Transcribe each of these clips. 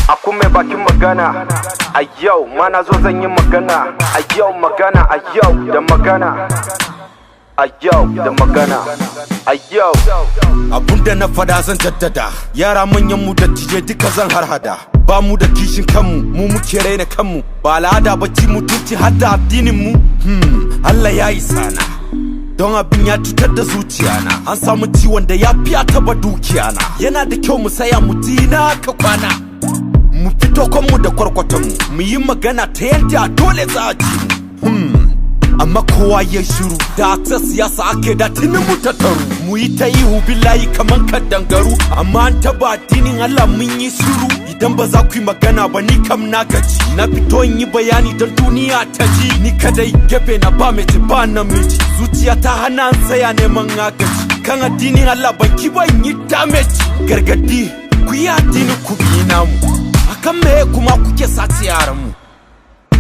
Akun mai bakin magana a yau, mana zo zan yi magana a yau, magana a yau da magana a yau da magana a yau. Abunda na fada zan jaddada, yara manyan mu da tije duka zan harhada. Ba mu da kishin kanmu, mu muke raina kanmu, ba al'ada ba ci mutunci har da addinin mu. Allah ya yi sana, don abin ya cutar da zuciyana. An samu ciwon da ya fiya taba dukiyana. Yana da kyau mu saya mu dina ka kwana, mu fito kanmu da kwarkwatanmu, mu yi magana ta yadda dole za a ji mu. Amma kowa ya shiru, da ta siyasa ake da tuni mu tattaru. Mu yi ta ihu billahi kaman kadangaru, amma an taba addinin Allah mun yi shiru. Idan ba za ku yi magana ba ni kam na gaji, na fito in yi bayani don duniya ta ji. Ni kadai gefe na ba mace ba namiji, zuciya ta hana an tsaya neman agaji. Kan addinin Allah ban ki ban yi damage. Gargadi ku yi addinin ku bi namu, akan me kuma kuke sace yaran mu?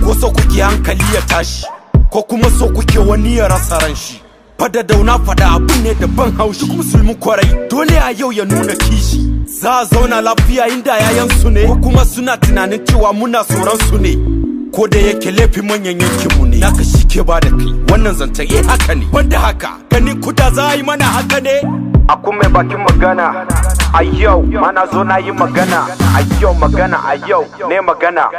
Ko so kuke hankali ya tashi, ko kuma so kuke wani ya rasa ran shi? Fada dauna fada abu ne da ban haushi. Musulmin kwarai dole a yau ya nuna kishi. Za a zauna lafiya inda yayan su ne, ko kuma suna tunanin cewa muna tsoron su ne? Ko da yake laifin manyan yankin mu ne, naka shi ke ba da kai wannan zancen haka ne. Banda haka ganin kuda za a yi mana haka ne. Akun mai bakin magana a yau, mana zo na yi magana a yau, magana a yau ne magana.